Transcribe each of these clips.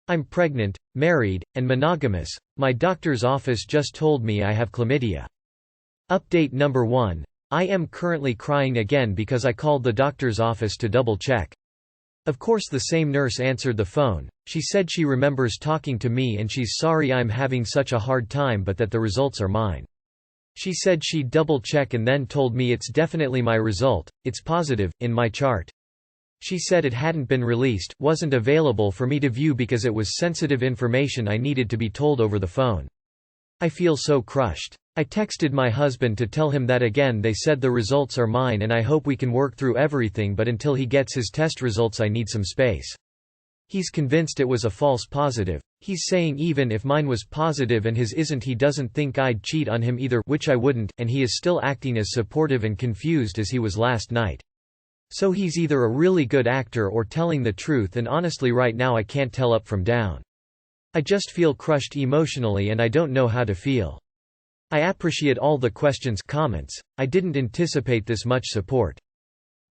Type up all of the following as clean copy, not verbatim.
I'm pregnant, married, and monogamous. My doctor's office just told me I have chlamydia. Update number 1. I am currently crying again because I called the doctor's office to double-check. Of course the same nurse answered the phone. She said she remembers talking to me and she's sorry I'm having such a hard time but that the results are mine. She said she'd double-check and then told me it's definitely my result, it's positive, in my chart. She said it hadn't been released, wasn't available for me to view because it was sensitive information I needed to be told over the phone. I feel so crushed. I texted my husband to tell him that again they said the results are mine and I hope we can work through everything, but until he gets his test results I need some space. He's convinced it was a false positive. He's saying even if mine was positive and his isn't, he doesn't think I'd cheat on him either, which I wouldn't, and he is still acting as supportive and confused as he was last night. So he's either a really good actor or telling the truth, and honestly right now I can't tell up from down. I just feel crushed emotionally and I don't know how to feel. I appreciate all the questions, comments. I didn't anticipate this much support.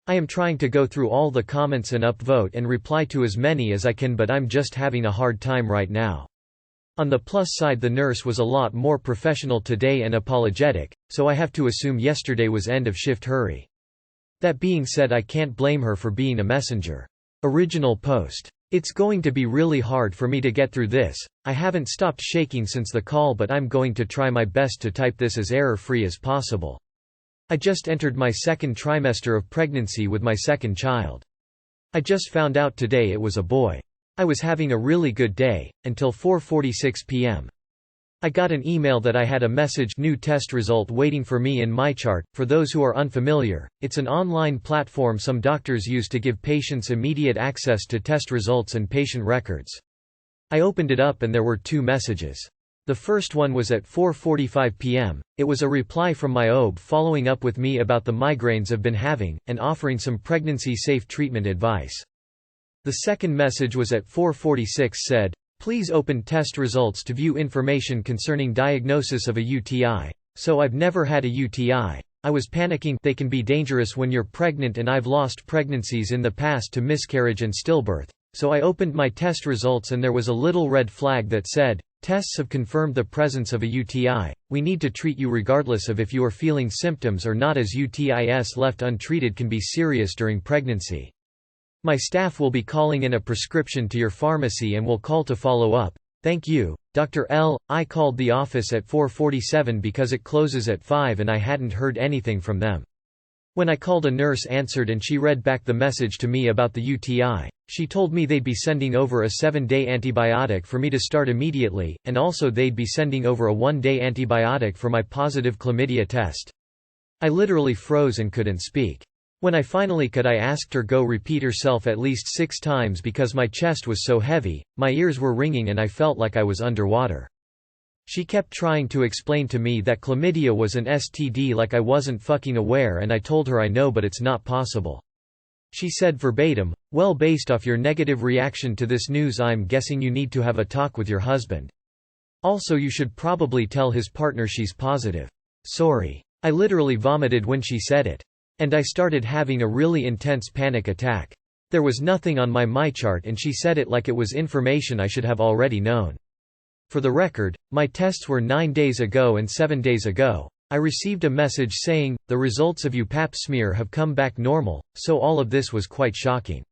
I am trying to go through all the comments and upvote and reply to as many as I can, but I'm just having a hard time right now. On the plus side, the nurse was a lot more professional today and apologetic, so I have to assume yesterday was end of shift hurry. That being said, I can't blame her for being a messenger. Original post. It's going to be really hard for me to get through this. I haven't stopped shaking since the call, but I'm going to try my best to type this as error-free as possible. I just entered my second trimester of pregnancy with my second child. I just found out today it was a boy. I was having a really good day, until 4:46 p.m. I got an email that I had a message, new test result waiting for me in MyChart. For those who are unfamiliar, it's an online platform some doctors use to give patients immediate access to test results and patient records. I opened it up and there were two messages. The first one was at 4:45 p.m. It was a reply from my OB following up with me about the migraines I've been having, and offering some pregnancy-safe treatment advice. The second message was at 4:46, said, "Please open test results to view information concerning diagnosis of a UTI. So I've never had a UTI. I was panicking. They can be dangerous when you're pregnant and I've lost pregnancies in the past to miscarriage and stillbirth. So I opened my test results and there was a little red flag that said, tests have confirmed the presence of a UTI. We need to treat you regardless of if you are feeling symptoms or not, as UTIs left untreated can be serious during pregnancy. My staff will be calling in a prescription to your pharmacy and will call to follow up. Thank you, Dr. L. I called the office at 4:47 because it closes at 5 and I hadn't heard anything from them. When I called, a nurse answered and she read back the message to me about the UTI. She told me they'd be sending over a 7-day antibiotic for me to start immediately, and also they'd be sending over a 1-day antibiotic for my positive chlamydia test. I literally froze and couldn't speak. When I finally could, I asked her go repeat herself at least 6 times because my chest was so heavy, my ears were ringing and I felt like I was underwater. She kept trying to explain to me that chlamydia was an STD like I wasn't fucking aware, and I told her I know but it's not possible. She said verbatim, "Well, based off your negative reaction to this news, I'm guessing you need to have a talk with your husband. Also, you should probably tell his partner she's positive." Sorry. I literally vomited when she said it. And I started having a really intense panic attack. There was nothing on my MyChart and she said it like it was information I should have already known. For the record, my tests were 9 days ago and 7 days ago. I received a message saying, the results of your pap smear have come back normal, so all of this was quite shocking.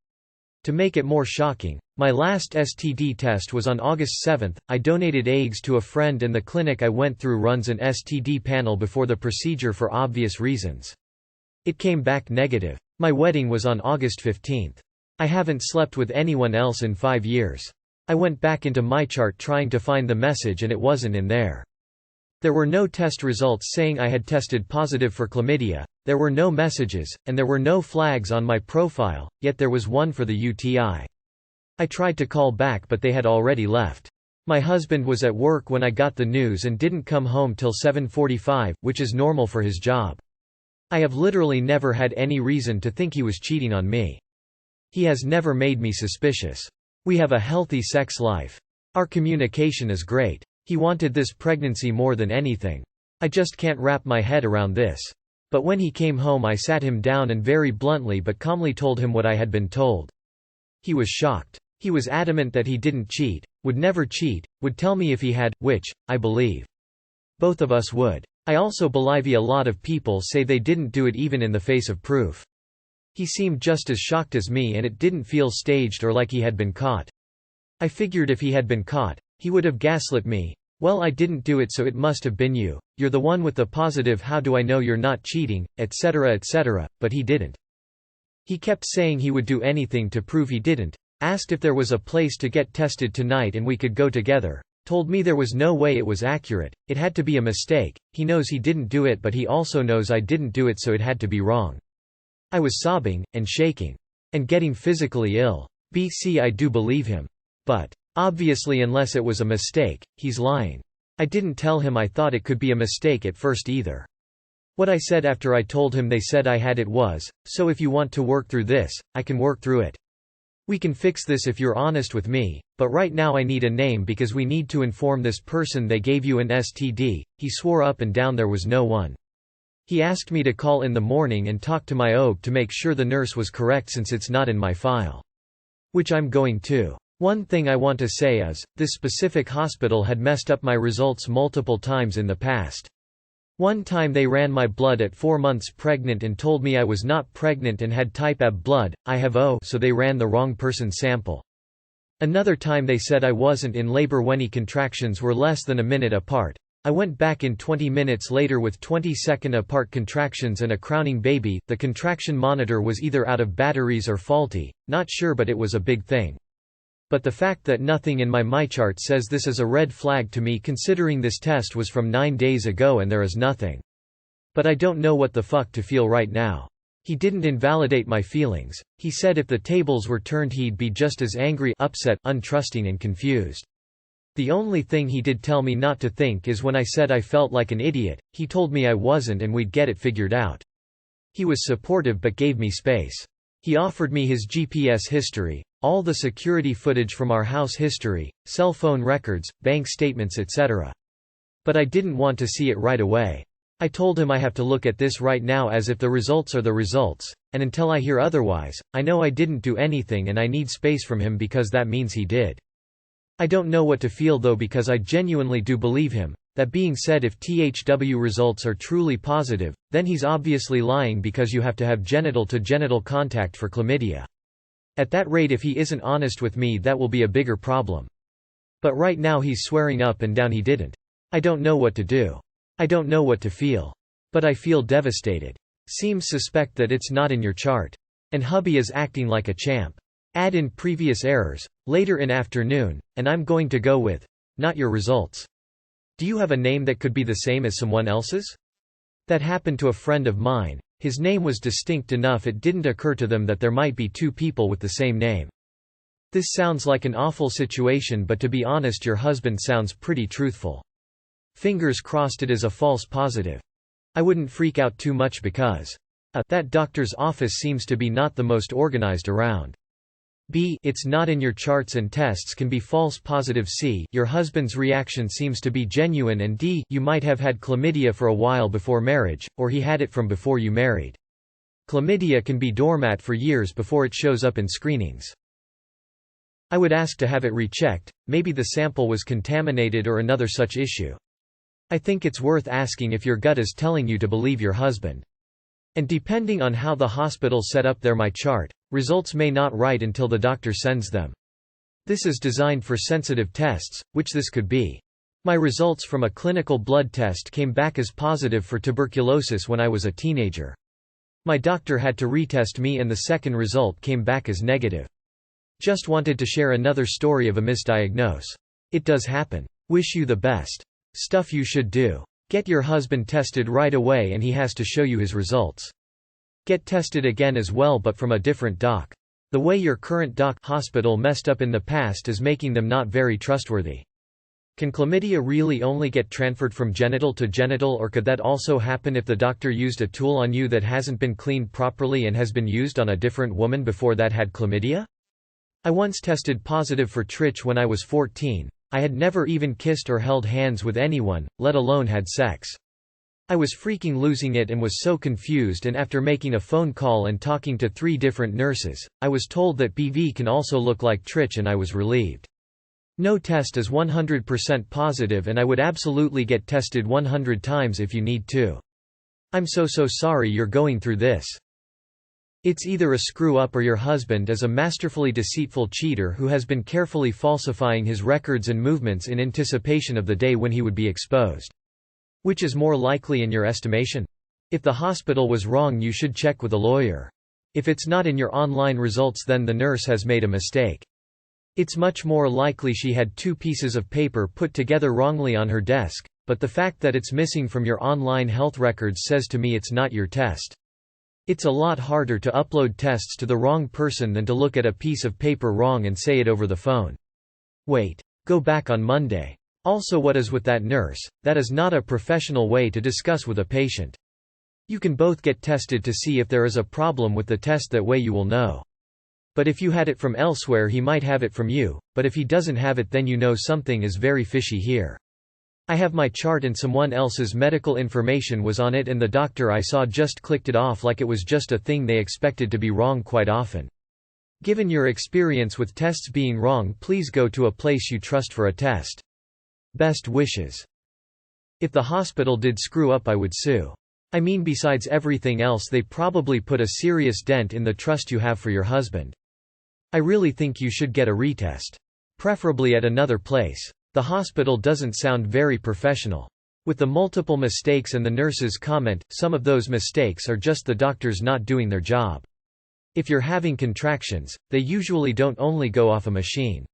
To make it more shocking, my last STD test was on August 7. I donated eggs to a friend and the clinic I went through runs an STD panel before the procedure for obvious reasons. It came back negative. My wedding was on August 15. I haven't slept with anyone else in 5 years. I went back into MyChart trying to find the message and it wasn't in there. There were no test results saying I had tested positive for chlamydia, there were no messages, and there were no flags on my profile, yet there was one for the UTI. I tried to call back but they had already left. My husband was at work when I got the news and didn't come home till 7:45, which is normal for his job. I have literally never had any reason to think he was cheating on me. He has never made me suspicious. We have a healthy sex life. Our communication is great. He wanted this pregnancy more than anything. I just can't wrap my head around this. But when he came home, I sat him down and very bluntly but calmly told him what I had been told. He was shocked. He was adamant that he didn't cheat, would never cheat, would tell me if he had, which, I believe. Both of us would. I also believe a lot of people say they didn't do it even in the face of proof. He seemed just as shocked as me and it didn't feel staged or like he had been caught. I figured if he had been caught, he would have gaslit me. Well, I didn't do it, so it must have been you. You're the one with the positive, how do I know you're not cheating, etc., but he didn't. He kept saying he would do anything to prove he didn't. Asked if there was a place to get tested tonight and we could go together. Told me there was no way it was accurate, it had to be a mistake. He knows he didn't do it, but he also knows I didn't do it, so it had to be wrong. I was sobbing, and shaking. And getting physically ill. BC, I do believe him. But obviously, unless it was a mistake, he's lying. I didn't tell him I thought it could be a mistake at first either. What I said after I told him they said I had it was, so if you want to work through this, I can work through it. We can fix this if you're honest with me, but right now I need a name because we need to inform this person they gave you an STD. He swore up and down there was no one. He asked me to call in the morning and talk to my OB to make sure the nurse was correct since it's not in my file. Which I'm going to. One thing I want to say is, this specific hospital had messed up my results multiple times in the past. One time they ran my blood at 4 months pregnant and told me I was not pregnant and had type AB blood, I have O, so they ran the wrong person's sample. Another time they said I wasn't in labor when contractions were less than a minute apart. I went back in 20 minutes later with 20-second apart contractions and a crowning baby. The contraction monitor was either out of batteries or faulty, not sure, but it was a big thing. But the fact that nothing in my MyChart says this is a red flag to me, considering this test was from 9 days ago and there is nothing. But I don't know what the fuck to feel right now. He didn't invalidate my feelings. He said if the tables were turned he'd be just as angry, upset, untrusting and confused. The only thing he did tell me not to think is when I said I felt like an idiot, he told me I wasn't and we'd get it figured out. He was supportive but gave me space. He offered me his GPS history, all the security footage from our house history, cell phone records, bank statements, etc. But I didn't want to see it right away. I told him I have to look at this right now as if the results are the results, and until I hear otherwise, I know I didn't do anything and I need space from him because that means he did. I don't know what to feel though because I genuinely do believe him. That being said, if THW results are truly positive, then he's obviously lying because you have to have genital-to-genital contact for chlamydia. At that rate, if he isn't honest with me, that will be a bigger problem. But right now he's swearing up and down he didn't. I don't know what to do. I don't know what to feel. But I feel devastated. Seems suspect that it's not in your chart. And hubby is acting like a champ. Add in previous errors, later in afternoon, and I'm going to go with, not your results. Do you have a name that could be the same as someone else's? That happened to a friend of mine. His name was distinct enough it didn't occur to them that there might be 2 people with the same name. This sounds like an awful situation, but to be honest, your husband sounds pretty truthful. Fingers crossed it is a false positive. I wouldn't freak out too much because that doctor's office seems to be not the most organized around. B. It's not in your charts and tests can be false positive. C. Your husband's reaction seems to be genuine. And D. You might have had chlamydia for a while before marriage, or he had it from before you married. Chlamydia can be dormant for years before it shows up in screenings. I would ask to have it rechecked, maybe the sample was contaminated or another such issue. I think it's worth asking if your gut is telling you to believe your husband. And depending on how the hospital set up their MyChart, results may not write until the doctor sends them. This is designed for sensitive tests, which this could be. My results from a clinical blood test came back as positive for tuberculosis when I was a teenager. My doctor had to retest me and the second result came back as negative. Just wanted to share another story of a misdiagnose. It does happen. Wish you the best. Stuff you should do. Get your husband tested right away and he has to show you his results. Get tested again as well, but from a different doc. The way your current hospital messed up in the past is making them not very trustworthy. Can chlamydia really only get transferred from genital to genital, or could that also happen if the doctor used a tool on you that hasn't been cleaned properly and has been used on a different woman before that had chlamydia? I once tested positive for trich when I was 14. I had never even kissed or held hands with anyone, let alone had sex. I was freaking losing it and was so confused, and after making a phone call and talking to 3 different nurses, I was told that PV can also look like trich and I was relieved. No test is 100% positive and I would absolutely get tested 100 times if you need to. I'm so sorry you're going through this. It's either a screw-up or your husband is a masterfully deceitful cheater who has been carefully falsifying his records and movements in anticipation of the day when he would be exposed. Which is more likely in your estimation? If the hospital was wrong, you should check with a lawyer. If it's not in your online results, then the nurse has made a mistake. It's much more likely she had 2 pieces of paper put together wrongly on her desk, but the fact that it's missing from your online health records says to me it's not your test. It's a lot harder to upload tests to the wrong person than to look at a piece of paper wrong and say it over the phone. Wait. Go back on Monday. Also, what is with that nurse? That is not a professional way to discuss with a patient. You can both get tested to see if there is a problem with the test, that way you will know. But if you had it from elsewhere, he might have it from you, but if he doesn't have it, then you know something is very fishy here. I have my chart and someone else's medical information was on it, and the doctor I saw just clicked it off like it was just a thing they expected to be wrong quite often. Given your experience with tests being wrong, please go to a place you trust for a test. Best wishes. If the hospital did screw up, I would sue. I mean, besides everything else, they probably put a serious dent in the trust you have for your husband. I really think you should get a retest. Preferably at another place. The hospital doesn't sound very professional. With the multiple mistakes and the nurse's comment, some of those mistakes are just the doctors not doing their job. If you're having contractions, they usually don't only go off a machine.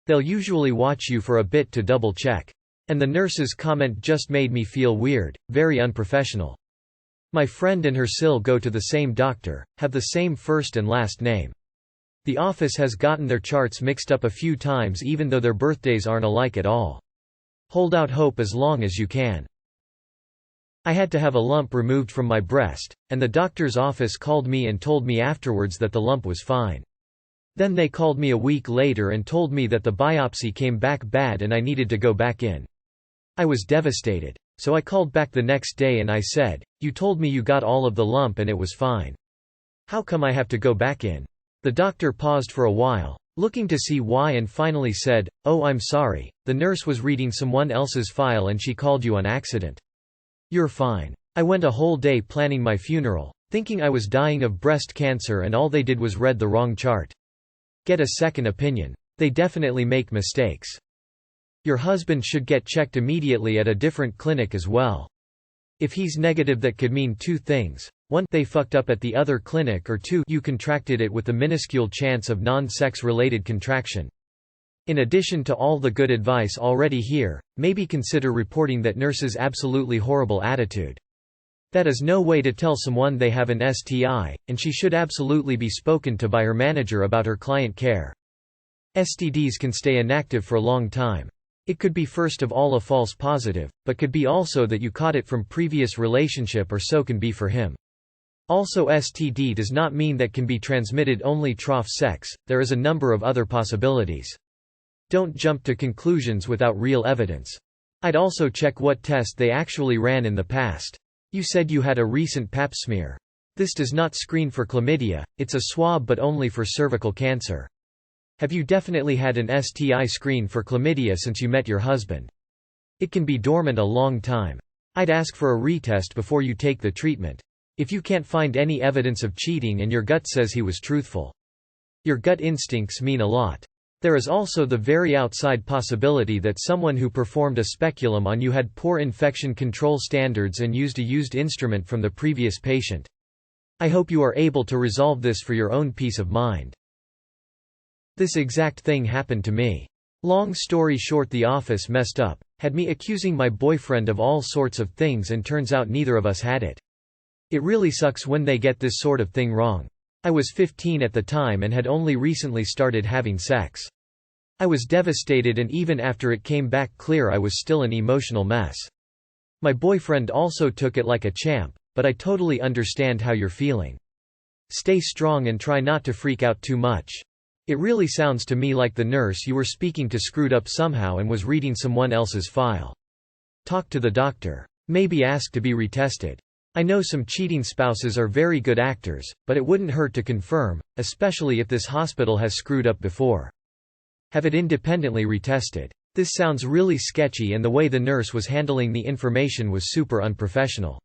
They'll usually watch you for a bit to double check. And the nurse's comment just made me feel weird, very unprofessional. My friend and her still go to the same doctor, have the same first and last name. The office has gotten their charts mixed up a few times even though their birthdays aren't alike at all. Hold out hope as long as you can. I had to have a lump removed from my breast, and the doctor's office called me and told me afterwards that the lump was fine. Then they called me a week later and told me that the biopsy came back bad and I needed to go back in. I was devastated. So I called back the next day and I said, "You told me you got all of the lump and it was fine. How come I have to go back in?" The doctor paused for a while, looking to see why, and finally said, "Oh, I'm sorry. The nurse was reading someone else's file and she called you on accident. You're fine." I went a whole day planning my funeral, thinking I was dying of breast cancer, and all they did was read the wrong chart. Get a second opinion. They definitely make mistakes. Your husband should get checked immediately at a different clinic as well. If he's negative, that could mean 2 things. 1, they fucked up at the other clinic, or 2, you contracted it with a minuscule chance of non-sex related contraction. In addition to all the good advice already here, maybe consider reporting that nurse's absolutely horrible attitude. That is no way to tell someone they have an STI, and she should absolutely be spoken to by her manager about her client care. STDs can stay inactive for a long time. It could be first of all a false positive, but could be also that you caught it from previous relationship, or so can be for him. Also, STD does not mean that can be transmitted only trough sex, there is a number of other possibilities. Don't jump to conclusions without real evidence. I'd also check what test they actually ran in the past. You said you had a recent pap smear. This does not screen for chlamydia, it's a swab but only for cervical cancer. Have you definitely had an STI screen for chlamydia since you met your husband? It can be dormant a long time. I'd ask for a retest before you take the treatment. If you can't find any evidence of cheating and your gut says he was truthful. Your gut instincts mean a lot. There is also the very outside possibility that someone who performed a speculum on you had poor infection control standards and used a used instrument from the previous patient. I hope you are able to resolve this for your own peace of mind. This exact thing happened to me. Long story short, the office messed up, had me accusing my boyfriend of all sorts of things, and turns out neither of us had it. It really sucks when they get this sort of thing wrong. I was 15 at the time and had only recently started having sex. I was devastated, and even after it came back clear, I was still an emotional mess. My boyfriend also took it like a champ, but I totally understand how you're feeling. Stay strong and try not to freak out too much. It really sounds to me like the nurse you were speaking to screwed up somehow and was reading someone else's file. Talk to the doctor. Maybe ask to be retested. I know some cheating spouses are very good actors, but it wouldn't hurt to confirm, especially if this hospital has screwed up before. Have it independently retested. This sounds really sketchy and the way the nurse was handling the information was super unprofessional.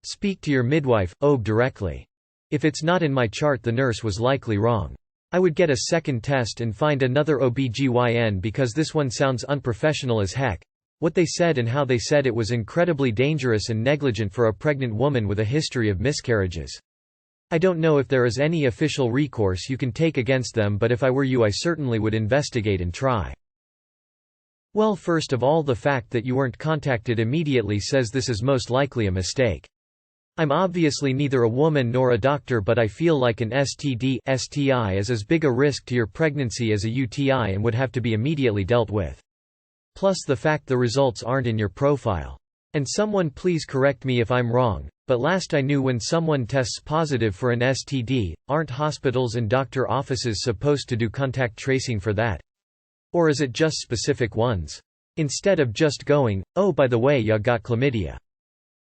Speak to your midwife, OB directly. If it's not in my chart, the nurse was likely wrong. I would get a second test and find another OBGYN because this one sounds unprofessional as heck. What they said and how they said it was incredibly dangerous and negligent for a pregnant woman with a history of miscarriages. I don't know if there is any official recourse you can take against them, but if I were you, I certainly would investigate and try. Well, first of all, the fact that you weren't contacted immediately says this is most likely a mistake. I'm obviously neither a woman nor a doctor, but I feel like an STI is as big a risk to your pregnancy as a UTI and would have to be immediately dealt with. Plus the fact the results aren't in your profile. And someone please correct me if I'm wrong, but last I knew, when someone tests positive for an STD, aren't hospitals and doctor offices supposed to do contact tracing for that? Or is it just specific ones? Instead of just going, oh by the way you got chlamydia.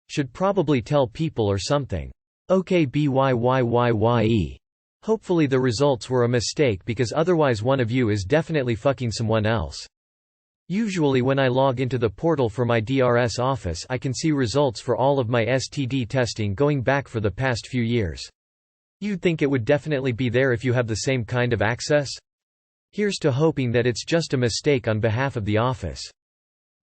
Should probably tell people or something. Okay BYYYYE. Hopefully the results were a mistake, because otherwise one of you is definitely fucking someone else. Usually when I log into the portal for my DRS office, I can see results for all of my STD testing going back for the past few years. You'd think it would definitely be there if you have the same kind of access? Here's to hoping that it's just a mistake on behalf of the office.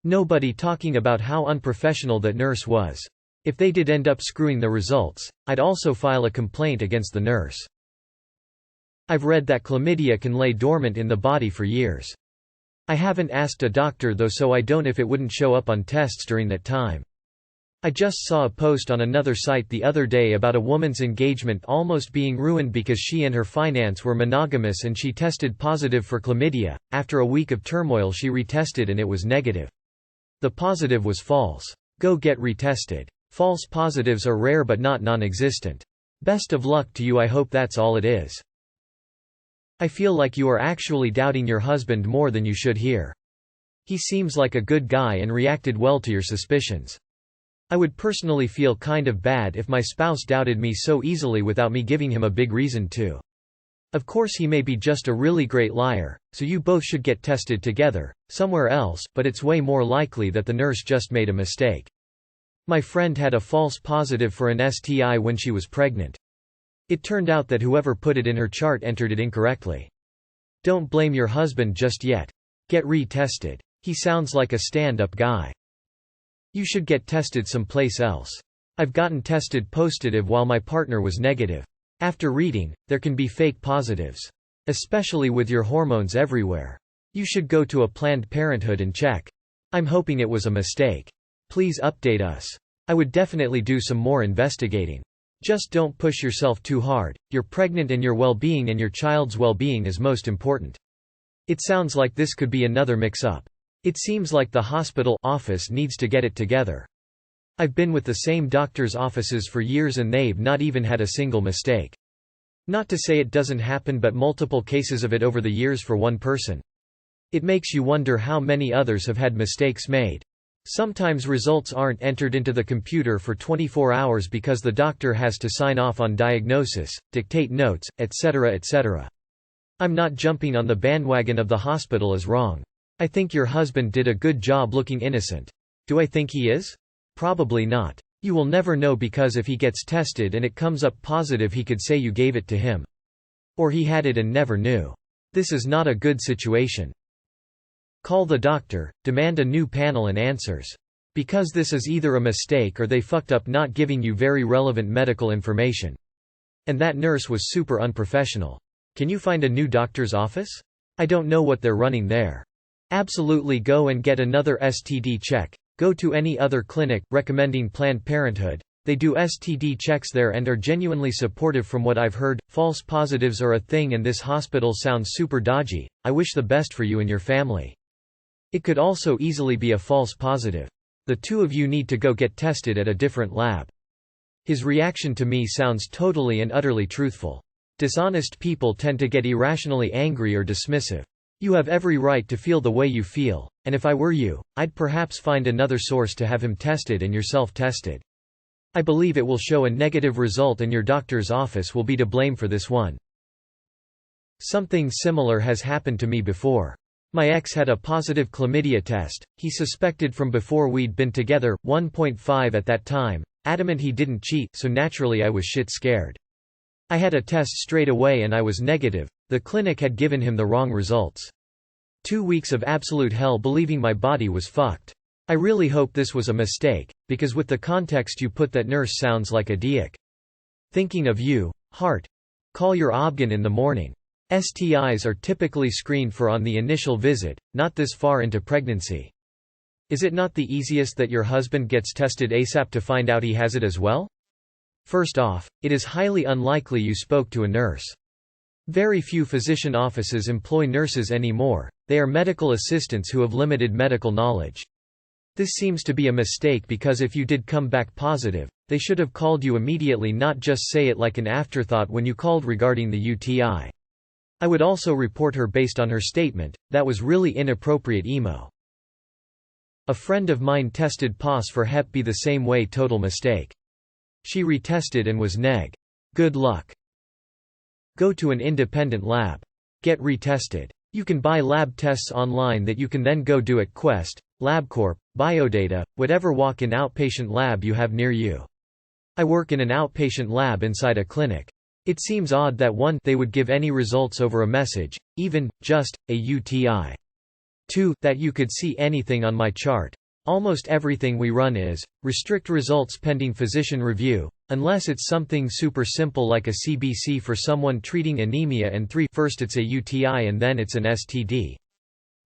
Nobody talking about how unprofessional that nurse was. If they did end up screwing the results, I'd also file a complaint against the nurse. I've read that chlamydia can lay dormant in the body for years. I haven't asked a doctor though, so I don't know if it wouldn't show up on tests during that time. I just saw a post on another site the other day about a woman's engagement almost being ruined because she and her fiancé were monogamous and she tested positive for chlamydia. After a week of turmoil, she retested and it was negative. The positive was false. Go get retested. False positives are rare but not non-existent. Best of luck to you. I hope that's all it is. I feel like you are actually doubting your husband more than you should here. He seems like a good guy and reacted well to your suspicions. I would personally feel kind of bad if my spouse doubted me so easily without me giving him a big reason to. Of course he may be just a really great liar, so you both should get tested together, somewhere else, but it's way more likely that the nurse just made a mistake. My friend had a false positive for an STI when she was pregnant. It turned out that whoever put it in her chart entered it incorrectly. Don't blame your husband just yet. Get retested. He sounds like a stand-up guy. You should get tested someplace else. I've gotten tested positive while my partner was negative. After reading, there can be fake positives. Especially with your hormones everywhere. You should go to a Planned Parenthood and check. I'm hoping it was a mistake. Please update us. I would definitely do some more investigating. Just don't push yourself too hard. You're pregnant and your well-being and your child's well-being is most important. It sounds like this could be another mix-up. It seems like the hospital office needs to get it together. I've been with the same doctor's offices for years and they've not even had a single mistake. Not to say it doesn't happen, but multiple cases of it over the years for one person. It makes you wonder how many others have had mistakes made. Sometimes results aren't entered into the computer for 24 hours because the doctor has to sign off on diagnosis, dictate notes, etc. etc. I'm not jumping on the bandwagon of the hospital as wrong. I think your husband did a good job looking innocent. Do I think he is? Probably not. You will never know, because if he gets tested and it comes up positive, he could say you gave it to him. Or he had it and never knew. This is not a good situation. Call the doctor, demand a new panel and answers. Because this is either a mistake or they fucked up not giving you very relevant medical information. And that nurse was super unprofessional. Can you find a new doctor's office? I don't know what they're running there. Absolutely go and get another STD check. Go to any other clinic, recommending Planned Parenthood. They do STD checks there and are genuinely supportive from what I've heard. False positives are a thing and this hospital sounds super dodgy. I wish the best for you and your family. It could also easily be a false positive. The two of you need to go get tested at a different lab. His reaction to me sounds totally and utterly truthful. Dishonest people tend to get irrationally angry or dismissive. You have every right to feel the way you feel, and if I were you, I'd perhaps find another source to have him tested and yourself tested. I believe it will show a negative result and your doctor's office will be to blame for this one. Something similar has happened to me before. My ex had a positive chlamydia test. He suspected from before we'd been together, 1.5 at that time, adamant he didn't cheat, so naturally I was shit scared. I had a test straight away and I was negative. The clinic had given him the wrong results. 2 weeks of absolute hell believing my body was fucked. I really hope this was a mistake, because with the context you put that nurse sounds like a dick. Thinking of you, heart. Call your obgyn in the morning. STIs are typically screened for on the initial visit, not this far into pregnancy. Is it not the easiest that your husband gets tested ASAP to find out he has it as well? First off, it is highly unlikely you spoke to a nurse. Very few physician offices employ nurses anymore. They are medical assistants who have limited medical knowledge. This seems to be a mistake because if you did come back positive, they should have called you immediately, not just say it like an afterthought when you called regarding the UTI. I would also report her based on her statement. That was really inappropriate emo. A friend of mine tested pos for Hep B the same way, total mistake. She retested and was neg. Good luck. Go to an independent lab. Get retested. You can buy lab tests online that you can then go do at Quest, LabCorp, Biodata, whatever walk-in outpatient lab you have near you. I work in an outpatient lab inside a clinic. It seems odd that 1, they would give any results over a message, even, just, a UTI. 2, that you could see anything on my chart. Almost everything we run is, restrict results pending physician review, unless it's something super simple like a CBC for someone treating anemia, and 3, first it's a UTI and then it's an STD.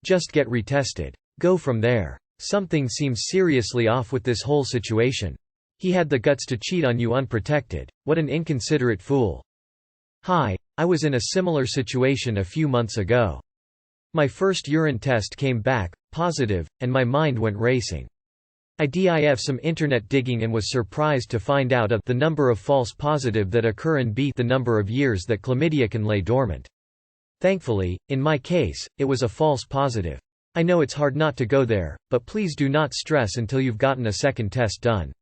Just get retested. Go from there. Something seems seriously off with this whole situation. He had the guts to cheat on you unprotected. What an inconsiderate fool. Hi, I was in a similar situation a few months ago. My first urine test came back positive, and my mind went racing. I did some internet digging and was surprised to find out the number of false positive that occur and the number of years that chlamydia can lay dormant. Thankfully, in my case, it was a false positive. I know it's hard not to go there, but please do not stress until you've gotten a second test done.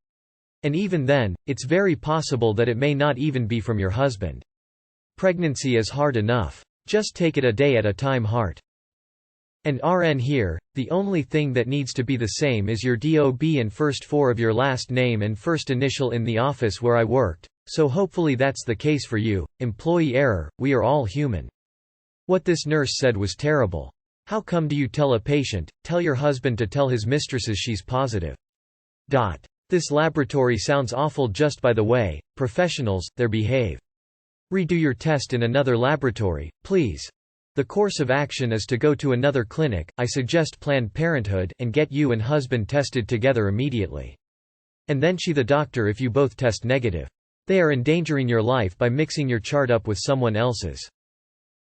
And even then, it's very possible that it may not even be from your husband. Pregnancy is hard enough. Just take it a day at a time, heart. And RN here, the only thing that needs to be the same is your DOB and first 4 of your last name and first initial in the office where I worked, so hopefully that's the case for you. Employee error, we are all human. What this nurse said was terrible. How come do you tell a patient, tell your husband to tell his mistresses she's positive? This laboratory sounds awful just by the way, professionals, they behave. Redo your test in another laboratory, please. The course of action is to go to another clinic, I suggest Planned Parenthood, and get you and husband tested together immediately. And then see the doctor if you both test negative. They are endangering your life by mixing your chart up with someone else's.